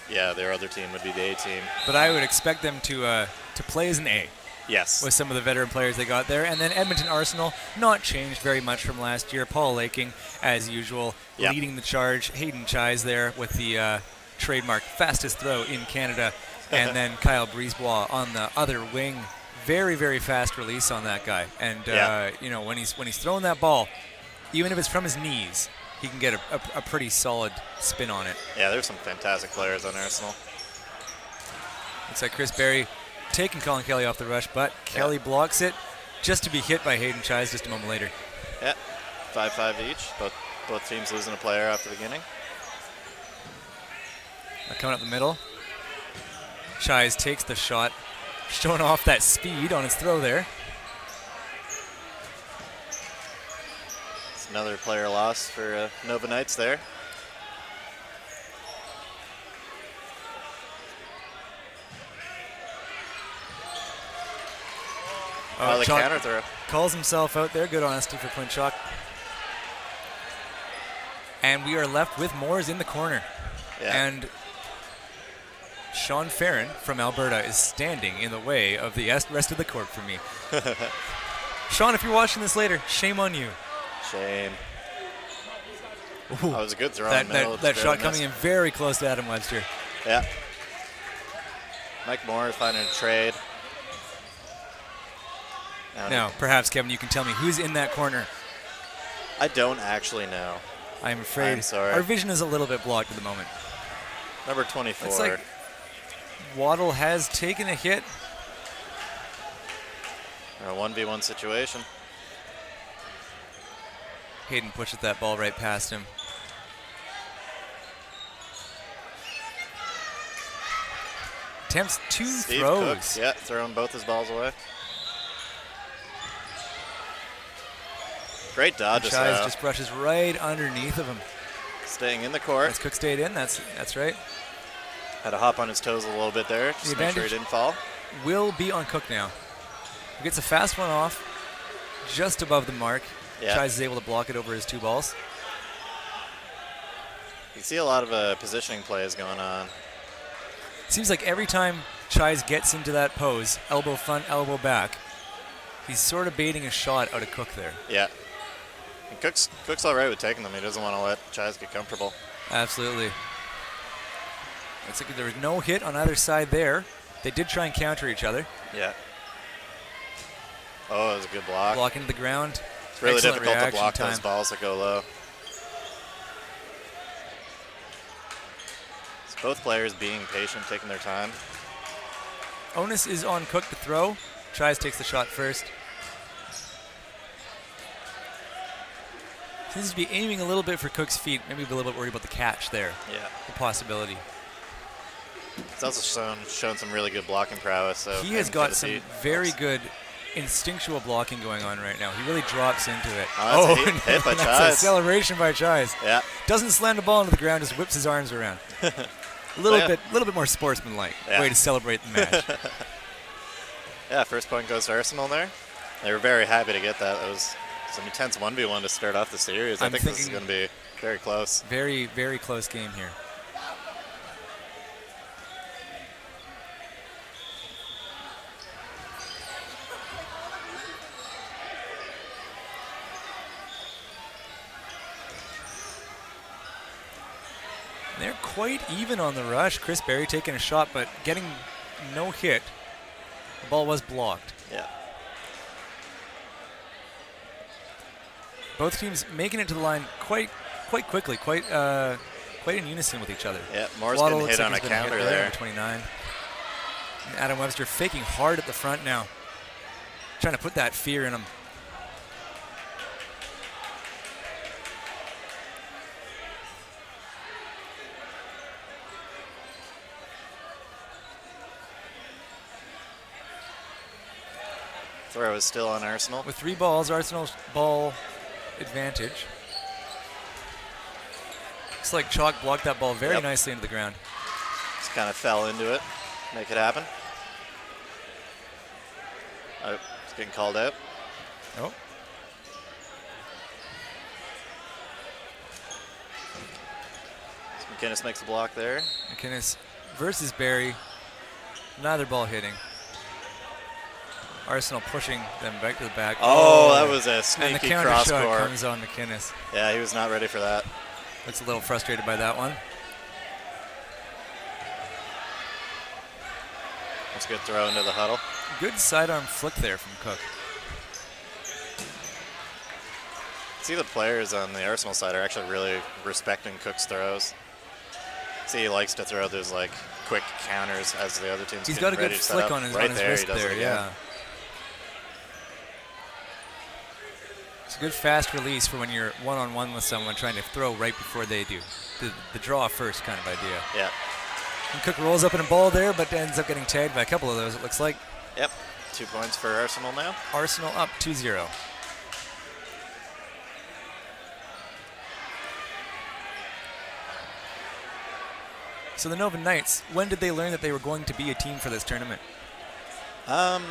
Yeah, their other team would be the A team. But I would expect them to play as an A. Yes. With some of the veteran players they got there. And then Edmonton Arsenal, not changed very much from last year. Paul Laking, as usual, leading the charge. Hayden Chise there with the trademark fastest throw in Canada. And then Kyle Brisebois on the other wing. Very, very fast release on that guy. And, you know, when he's throwing that ball, even if it's from his knees, he can get a pretty solid spin on it. Yeah, there's some fantastic players on Arsenal. Looks like Chris Berry taking Colin Kelly off the rush, but Kelly blocks it just to be hit by Hayden Chise just a moment later. Yeah, 5-5 each. Both teams losing a player after the beginning. Coming up the middle. Chise takes the shot, showing off that speed on his throw there. It's another player loss for Nova Knights there. The counter throw. Calls himself out there. Good honesty for Clint Chalk. And we are left with Moores in the corner. Yeah. And Sean Farron from Alberta is standing in the way of the rest of the court for me. Sean, if you're watching this later, shame on you. Shame. Ooh, that was a good throw. That shot coming in very close to Adam Webster. Yeah. Mike Moore finding a trade. Now, perhaps, Kevin, you can tell me who's in that corner. I don't actually know. I'm afraid. I'm sorry. Our vision is a little bit blocked at the moment. Number 24. It's like Waddle has taken a hit. A 1v1 situation. Hayden pushes that ball right past him. Attempts two Steve throws. Cooks, yeah, throwing both his balls away. Great dodge. Chise just brushes right underneath of him. Staying in the court. As Cook stayed in, that's right. Had to hop on his toes a little bit there, just to make sure he didn't fall. Will be on Cook now. He gets a fast one off, just above the mark. Yeah. Chise is able to block it over his two balls. You see a lot of positioning plays going on. Seems like every time Chise gets into that pose, elbow front, elbow back, he's sort of baiting a shot out of Cook there. Yeah. And Cook's all right with taking them. He doesn't want to let Chise get comfortable. Absolutely. Looks like there was no hit on either side there. They did try and counter each other. Yeah. Oh, it was a good block. Block into the ground. It's really Excellent difficult to block time. those balls that go low. So both players being patient, taking their time. Onus is on Cook to throw. Chise takes the shot first. Seems to be aiming a little bit for Cook's feet. Maybe a little bit worried about the catch there. Yeah. The possibility. He's also shown some really good blocking prowess. So he has got some very good instinctual blocking going on right now. He really drops into it. Oh, that's a hit by That's Chise. a celebration by Chise. Yeah. Doesn't slam the ball into the ground, just whips his arms around. A little bit more sportsmanlike way to celebrate the match. Yeah, first point goes to Arsenal there. They were very happy to get that. It was some intense 1v1 to start off the series. I think this is going to be very close. Very, very close game here. They're quite even on the rush. Chris Berry taking a shot, but getting no hit. The ball was blocked. Yeah. Both teams making it to the line quite quickly, quite in unison with each other. Yeah, Moore's getting hit on a counter there. 29. And Adam Webster faking hard at the front now, trying to put that fear in him. Throw is still on Arsenal. With 3 balls, Arsenal's ball advantage. Looks like Chalk blocked that ball very nicely into the ground. Just kind of fell into it. Make it happen. Oh, it's getting called out. Oh. McInnes makes a block there. McInnes versus Barrie. Neither ball hitting. Arsenal pushing them back to the back. Oh, that was a sneaky and the counter cross shot court. comes on McInnes. Yeah, he was not ready for that. Looks a little frustrated by that one. That's a good throw into the huddle. Good sidearm flick there from Cook. See, the players on the Arsenal side are actually really respecting Cook's throws. See, he likes to throw those like quick counters as the other teams. He's got a good flick on his wrist there, yeah. It's a good fast release for when you're one-on-one with someone trying to throw right before they do. The draw first kind of idea. Yeah. And Cook rolls up in a ball there, but ends up getting tagged by a couple of those, it looks like. Yep. 2 points for Arsenal now. Arsenal up 2-0. So the Nova Knights, when did they learn that they were going to be a team for this tournament? Not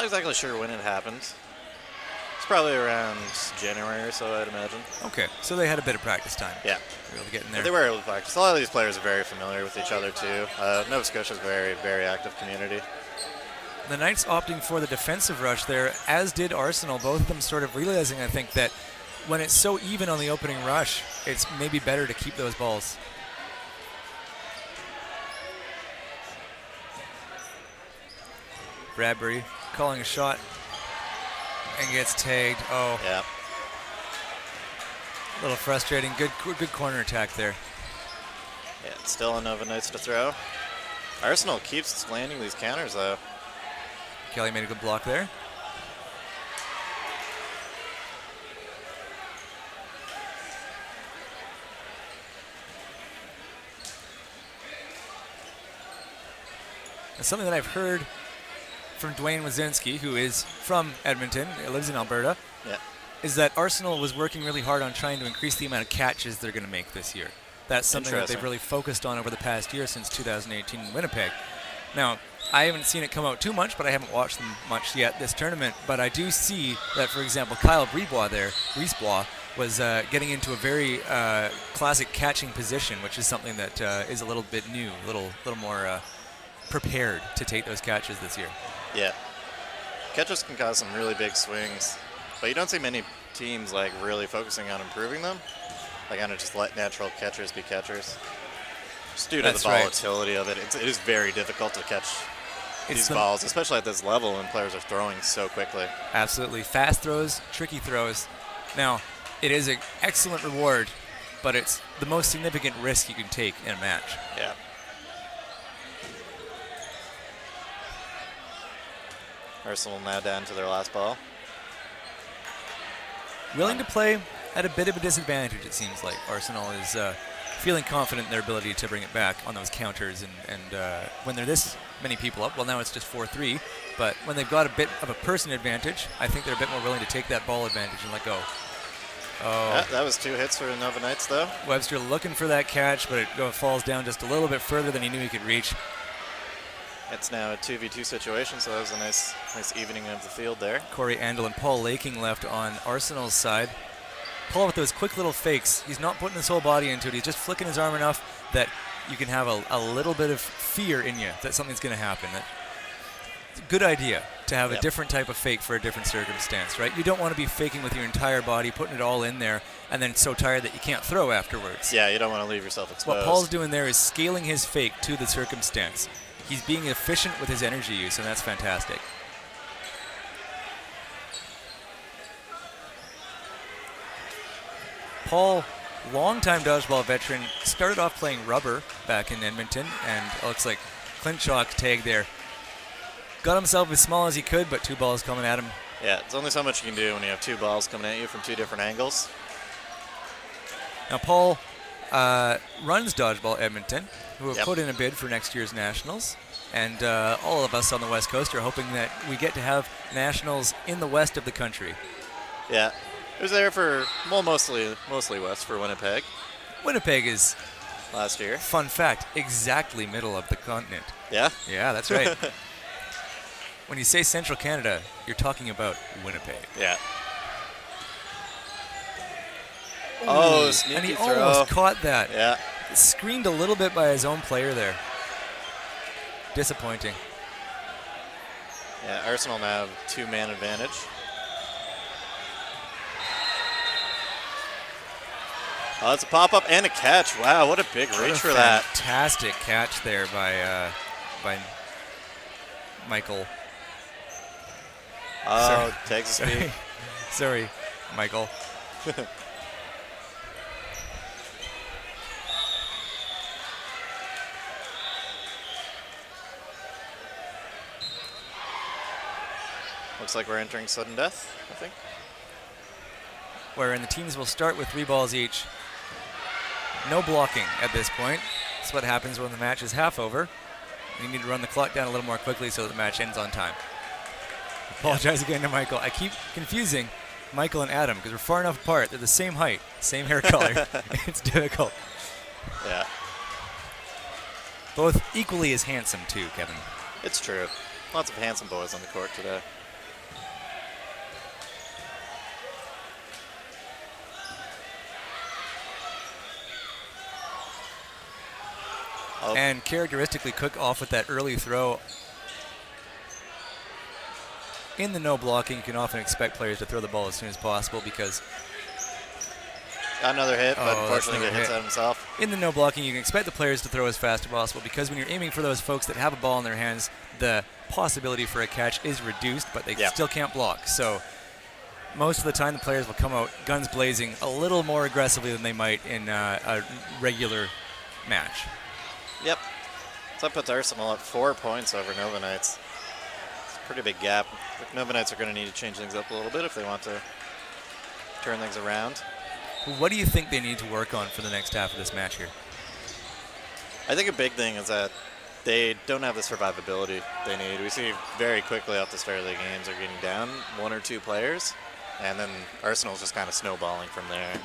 exactly sure when it happened. It's probably around January or so, I'd imagine. Okay, so they had a bit of practice time. Yeah. They were able to get in there. But they were able to practice. A lot of these players are very familiar with each other, too. Nova Scotia's a very, very active community. The Knights opting for the defensive rush there, as did Arsenal, both of them sort of realizing, I think, that when it's so even on the opening rush, it's maybe better to keep those balls. Bradbury calling a shot and gets tagged. Oh. Yeah. A little frustrating. Good corner attack there. Yeah, it's still on Nova Knights to throw. Arsenal keeps landing these counters, though. Kelly made a good block there. And something that I've heard from Dwayne Wazinski, who is from Edmonton, lives in Alberta, is that Arsenal was working really hard on trying to increase the amount of catches they're going to make this year. That's something that they've really focused on over the past year since 2018 in Winnipeg. Now, I haven't seen it come out too much, but I haven't watched them much yet this tournament. But I do see that, for example, Kyle Brisebois was getting into a very classic catching position, which is something that is a little bit new, a little more prepared to take those catches this year. Yeah. Catches can cause some really big swings, but you don't see many teams like really focusing on improving them. They kind of just let natural catchers be catchers. Just due to the volatility of it, it is very difficult to catch these balls, especially at this level when players are throwing so quickly. Absolutely. Fast throws, tricky throws. Now, it is an excellent reward, but it's the most significant risk you can take in a match. Yeah. Arsenal now down to their last ball. Willing to play at a bit of a disadvantage, it seems like. Arsenal is feeling confident in their ability to bring it back on those counters. And when they're this many people up, well, now it's just 4-3. But when they've got a bit of a person advantage, I think they're a bit more willing to take that ball advantage and let go. Oh. That was 2 hits for the Nova Knights, though. Webster looking for that catch, but it falls down just a little bit further than he knew he could reach. It's now a 2v2 situation, so that was a nice evening of the field there. Corey Andel and Paul Laking left on Arsenal's side. Paul with those quick little fakes. He's not putting his whole body into it. He's just flicking his arm enough that you can have a little bit of fear in you that something's going to happen. It's a good idea to have a different type of fake for a different circumstance, right? You don't want to be faking with your entire body, putting it all in there, and then so tired that you can't throw afterwards. Yeah, you don't want to leave yourself exposed. What Paul's doing there is scaling his fake to the circumstance. He's being efficient with his energy use, and that's fantastic. Paul, longtime dodgeball veteran, started off playing rubber back in Edmonton, and it looks like Clint Chalk tag there. Got himself as small as he could, but 2 balls coming at him. Yeah, it's only so much you can do when you have 2 balls coming at you from 2 different angles. Now, Paul runs Dodgeball Edmonton, who have put in a bid for next year's Nationals. And all of us on the West Coast are hoping that we get to have Nationals in the west of the country. Yeah. It was there for, well, mostly west for Winnipeg. Winnipeg is, last year, fun fact, exactly middle of the continent. Yeah? Yeah, that's right. When you say Central Canada, you're talking about Winnipeg. Yeah. Oh, sneaky and he throw. almost caught that. Yeah. screened a little bit by his own player there. Disappointing. Yeah, Arsenal now have 2-man advantage. Oh, it's a pop-up and a catch. Wow, what a big reach for that. Fantastic catch there by Michael. Oh, Sorry. takes a speed. Sorry, Michael. Looks like we're entering sudden death, I think. Wherein the teams will start with 3 balls each. No blocking at this point. That's what happens when the match is half over. You need to run the clock down a little more quickly so that the match ends on time. Apologize again to Michael. I keep confusing Michael and Adam because we're far enough apart. They're the same height, same hair color. It's difficult. Yeah. Both equally as handsome too, Kevin. It's true. Lots of handsome boys on the court today. And characteristically, Cook off with that early throw. In the no blocking, you can often expect players to throw the ball as soon as possible because... Got another hit, but unfortunately he hits it himself. In the no blocking, you can expect the players to throw as fast as possible because when you're aiming for those folks that have a ball in their hands, the possibility for a catch is reduced, but they still can't block. So most of the time, the players will come out guns blazing a little more aggressively than they might in a regular match. Yep. So that puts Arsenal up 4 points over Nova Knights. It's a pretty big gap. The Nova Knights are going to need to change things up a little bit if they want to turn things around. What do you think they need to work on for the next half of this match here? I think a big thing is that they don't have the survivability they need. We see very quickly off the start of the games they're getting down 1 or 2 players, and then Arsenal's just kind of snowballing from there.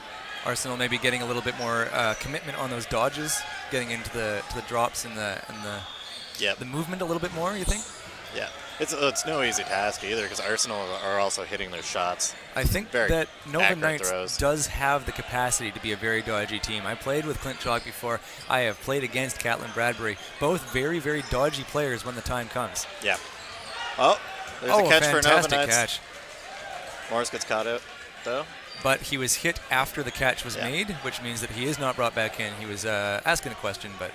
Arsenal maybe getting a little bit more commitment on those dodges, getting into the drops and the movement a little bit more, you think? Yeah. It's no easy task either because Arsenal are also hitting their shots. I think that Nova Knights throws. does have the capacity to be a very dodgy team. I played with Clint Chalk before. I have played against Catelyn Bradbury. Both very, very dodgy players when the time comes. Yeah. Oh, there's a catch for Nova Knights. Fantastic catch. Morris gets caught out, though. But he was hit after the catch was made, which means that he is not brought back in. He was asking a question, but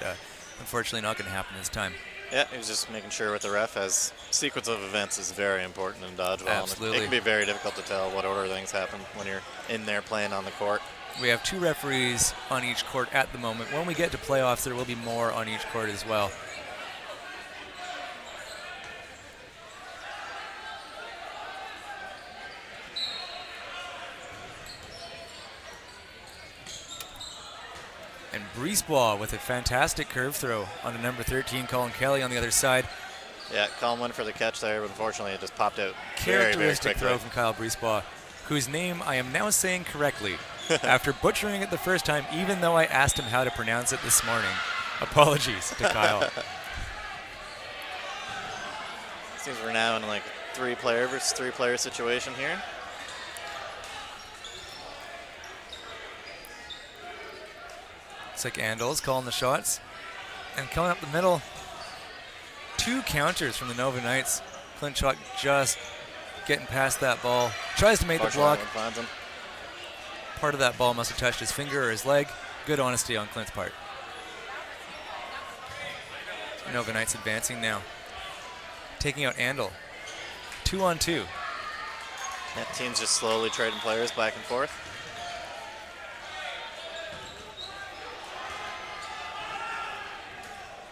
unfortunately not going to happen this time. Yeah, he was just making sure with the ref, as sequence of events is very important in dodgeball. Absolutely. It can be very difficult to tell what order things happen when you're in there playing on the court. We have 2 referees on each court at the moment. When we get to playoffs, there will be more on each court as well. And Brisebois with a fantastic curve throw on to number 13, Colin Kelly on the other side. Yeah, Colin went for the catch there, but unfortunately it just popped out very, very Characteristic quickly. throw from Kyle Brisebois, whose name I am now saying correctly after butchering it the first time, even though I asked him how to pronounce it this morning. Apologies to Kyle. Seems we're now in like 3-player versus 3-player situation here. Looks like Andel's calling the shots. And coming up the middle, 2 counters from the Nova Knights. Clint Chalk just getting past that ball. Tries to make the block. Part of that ball must have touched his finger or his leg. Good honesty on Clint's part. Nova Knights advancing now. Taking out Andel. 2-on-2. That team's just slowly trading players back and forth.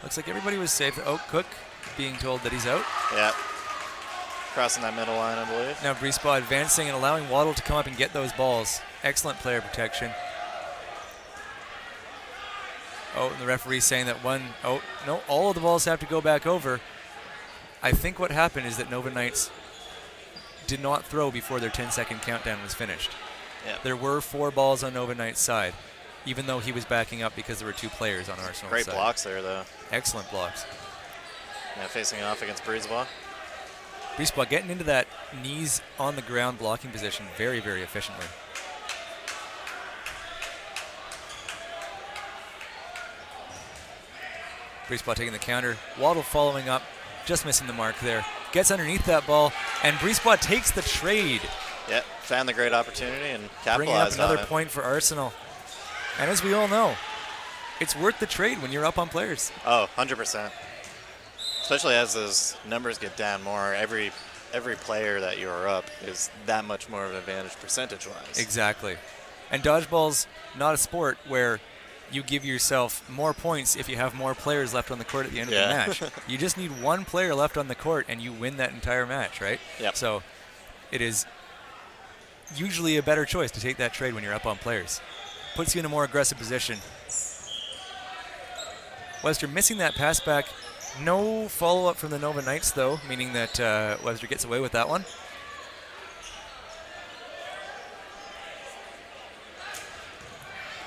Looks like everybody was safe. Oh, Cook being told that he's out. Yeah. Crossing that middle line, I believe. Now Brisebois advancing and allowing Waddle to come up and get those balls. Excellent player protection. Oh, and the referee saying that all of the balls have to go back over. I think what happened is that Nova Knights did not throw before their 10-second countdown was finished. Yeah. There were 4 balls on Nova Knights' side, even though he was backing up because there were 2 players on Arsenal's Great side. blocks there, though. Excellent blocks. Now facing off against Brisebois. Brisebois getting into that knees on the ground blocking position very, very efficiently. Brisebois taking the counter. Waddle following up, just missing the mark there. Gets underneath that ball, and Brisebois takes the trade. Yeah, found the great opportunity and Bringing up capitalized another on it. point for Arsenal. And as we all know, it's worth the trade when you're up on players. Oh, 100%. Especially as those numbers get down more, every player that you are up is that much more of an advantage percentage-wise. Exactly. And dodgeball's not a sport where you give yourself more points if you have more players left on the court at the end of the match. You just need one player left on the court and you win that entire match, right? Yep. So it is usually a better choice to take that trade when you're up on players. Puts you in a more aggressive position. Webster missing that pass back. No follow-up from the Nova Knights, though, meaning that Webster gets away with that one.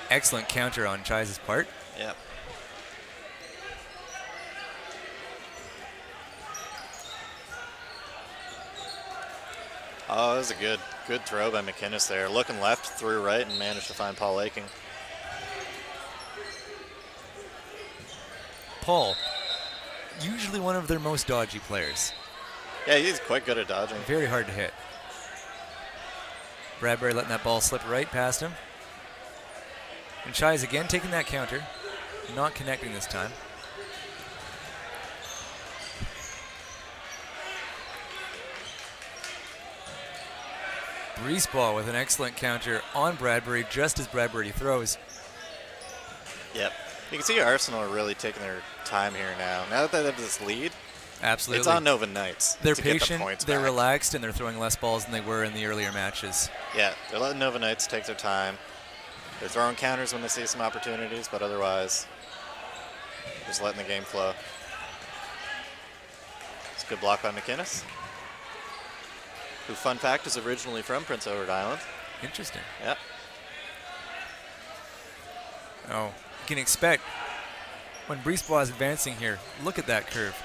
Excellent counter on Chai's part. Yep. Oh, that was a good throw by McInnes there. Looking left, threw right, and managed to find Paul Laking. Paul, usually one of their most dodgy players. Yeah, he's quite good at dodging. Very hard to hit. Bradbury letting that ball slip right past him. And Chai's again taking that counter. Not connecting this time. Brisebois with an excellent counter on Bradbury just as Bradbury throws. Yep. You can see Arsenal are really taking their time here now. Now that they have this lead, Absolutely. it's on Nova Knights. They're to get the patient, points they're back. relaxed, and they're throwing less balls than they were in the earlier matches. Yeah, they're letting Nova Knights take their time. They're throwing counters when they see some opportunities, but otherwise, just letting the game flow. It's a good block by McInnes, who, fun fact, is originally from Prince Edward Island. Interesting. Yep. Oh, you can expect when Brisebois is advancing here, look at that curve.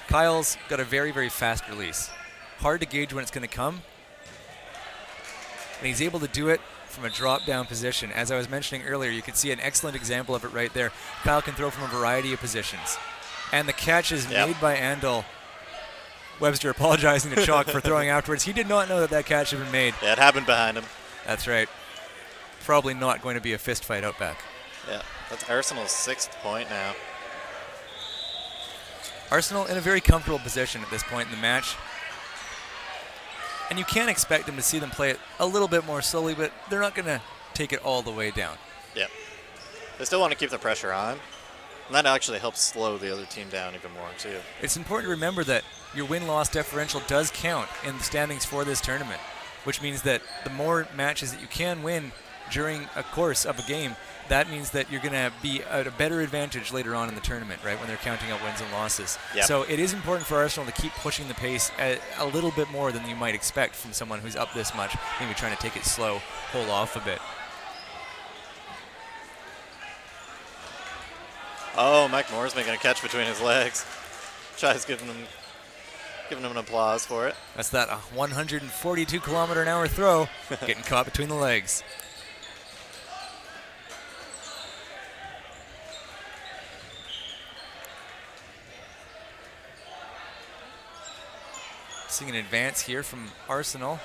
Kyle's got a very, very fast release. Hard to gauge when it's going to come. And he's able to do it from a drop-down position. As I was mentioning earlier, you can see an excellent example of it right there. Kyle can throw from a variety of positions. And the catch is made by Andal. Webster apologizing to Chalk for throwing afterwards. He did not know that that catch had been made. Yeah, it happened behind him. That's right. Probably not going to be a fist fight out back. Yeah, that's Arsenal's 6th point now. Arsenal in a very comfortable position at this point in the match. And you can expect them to see them play it a little bit more slowly, but they're not going to take it all the way down. Yeah. They still want to keep the pressure on. And that actually helps slow the other team down even more, too. It's important to remember that your win-loss differential does count in the standings for this tournament, which means that the more matches that you can win during a course of a game, that means that you're going to be at a better advantage later on in the tournament, right, when they're counting out wins and losses. Yep. So it is important for Arsenal to keep pushing the pace a little bit more than you might expect from someone who's up this much, maybe trying to take it slow, hold off a bit. Oh, Mike Moore's making a catch between his legs. Chai's giving him an applause for it. That's that 142-kilometer-an-hour throw getting caught between the legs. Seeing an advance here from Arsenal.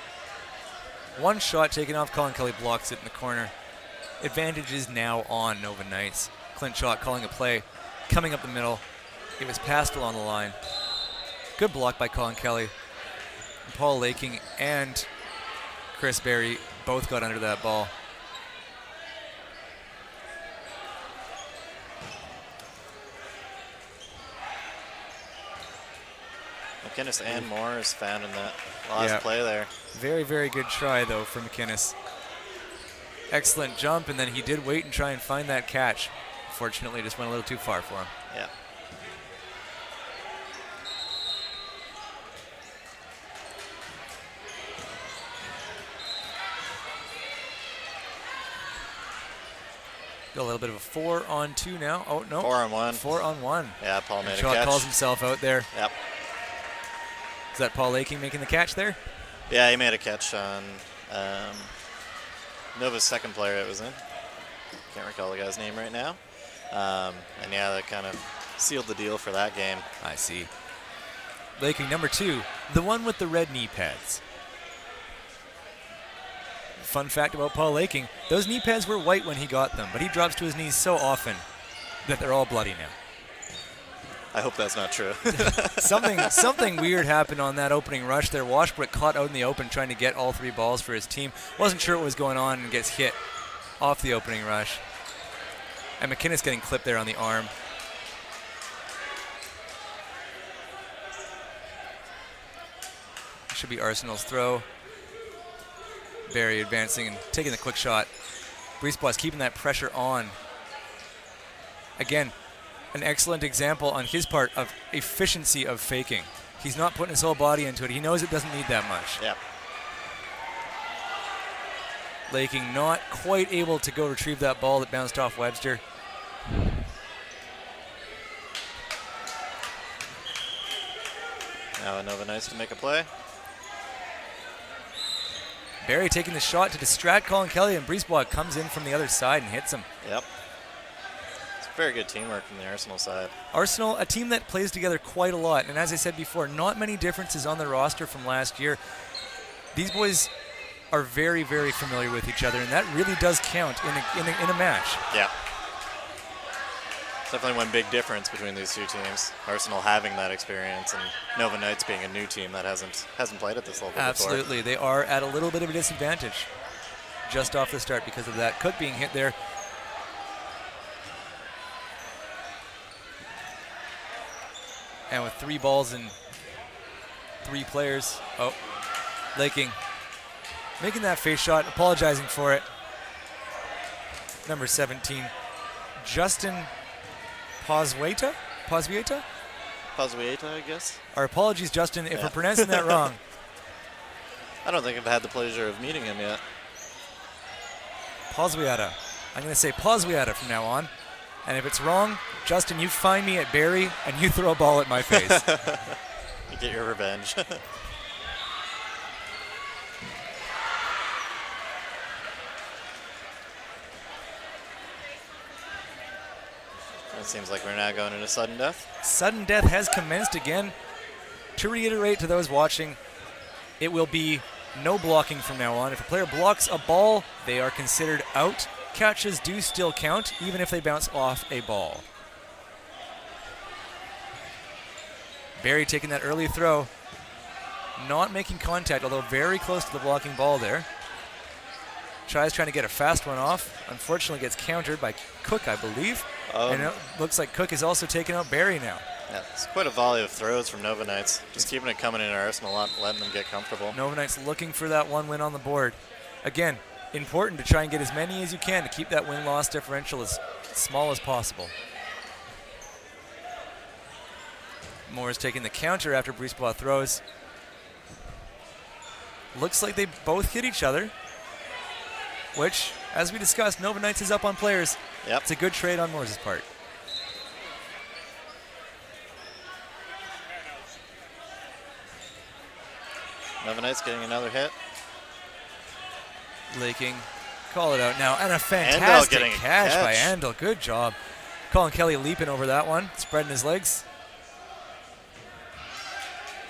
One shot taken off. Colin Kelly blocks it in the corner. Advantage is now on Nova Knights. Clint Schott calling a play, coming up the middle. It was passed along the line. Good block by Colin Kelly. Paul Laking and Chris Berry both got under that ball. McInnes and Moore is found in that last play there. Very, very good try, though, for McInnes. Excellent jump, and then he did wait and try and find that catch. Fortunately, just went a little too far for him. Yeah. Got a little bit of a 4-on-2 now. Oh, no. 4-on-1. 4-on-1. Yeah, Paul made a Schott catch. calls himself out there. Yep. Is that Paul Laking making the catch there? Yeah, he made a catch on Nova's second player it was in. Can't recall the guy's name right now. And yeah, that kind of sealed the deal for that game. I see. Laking number 2, the one with the red knee pads. Fun fact about Paul Laking, those knee pads were white when he got them, but he drops to his knees so often that they're all bloody now. I hope that's not true. Something weird happened on that opening rush there. Washbrook caught out in the open trying to get all 3 balls for his team. Wasn't sure what was going on and gets hit off the opening rush. And McKinnis getting clipped there on the arm. Should be Arsenal's throw. Barry advancing and taking the quick shot. Brisebois keeping that pressure on. Again, an excellent example on his part of efficiency of faking. He's not putting his whole body into it. He knows it doesn't need that much. Yeah. Laking not quite able to go retrieve that ball that bounced off Webster. Now Nova Knights to make a play. Barry taking the shot to distract Colin Kelly, and Brisebois comes in from the other side and hits him. Yep. It's very good teamwork from the Arsenal side. Arsenal, a team that plays together quite a lot, and as I said before, not many differences on the roster from last year. These boys are very, very familiar with each other, and that really does count in a match. Yeah. Definitely one big difference between these two teams. Arsenal having that experience and Nova Knights being a new team that hasn't played at this level Absolutely. before. They are at a little bit of a disadvantage just off the start because of that. Cook being hit there. And with 3 balls and 3 players. Oh, Laking making that face shot, apologizing for it. Number 17, Justin Pozwieta, I guess. Our apologies, Justin, if we're pronouncing that wrong. I don't think I've had the pleasure of meeting him yet. Pozwieta. I'm going to say Pozwieta from now on. And if it's wrong, Justin, you find me at Barrie and you throw a ball at my face. You get your revenge. It seems like we're now going into sudden death. Sudden death has commenced again. To reiterate to those watching, it will be no blocking from now on. If a player blocks a ball, they are considered out. Catches do still count, even if they bounce off a ball. Barry taking that early throw. Not making contact, although very close to the blocking ball there. Tries trying to get a fast one off. Unfortunately gets countered by Cook, I believe. And it looks like Cook is also taking out Barry now. Yeah, it's quite a volley of throws from Nova Knights. Just keeping it coming in Arsenal, not letting them get comfortable. Nova Knights looking for that 1 win on the board. Again, important to try and get as many as you can to keep that win-loss differential as small as possible. Moore is taking the counter after Brisebois throws. Looks like they both hit each other, which, as we discussed, Nova Knights is up on players. Yep. It's a good trade on Moore's part. Nova Knights getting another hit. Laking, call it out now, and a fantastic catch by Andel. Good job. Colin Kelly leaping over that one, spreading his legs.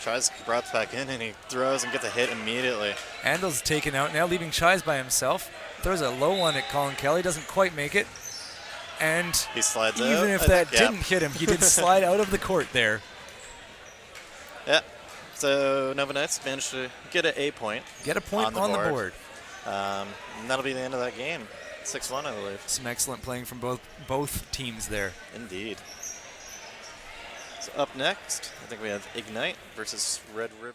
Tries to brought back in, and he throws and gets a hit immediately. Andel's taken out now, leaving Chais by himself. Throws a low one at Colin Kelly, doesn't quite make it. And he slides out. Even if that didn't hit him, he did slide out of the court there. Yeah. So Nova Knights managed to get an A point. Get a point on the board. And that'll be the end of that game. 6-1, I believe. Some excellent playing from both teams there. Indeed. So up next, I think we have Ignite versus Red River.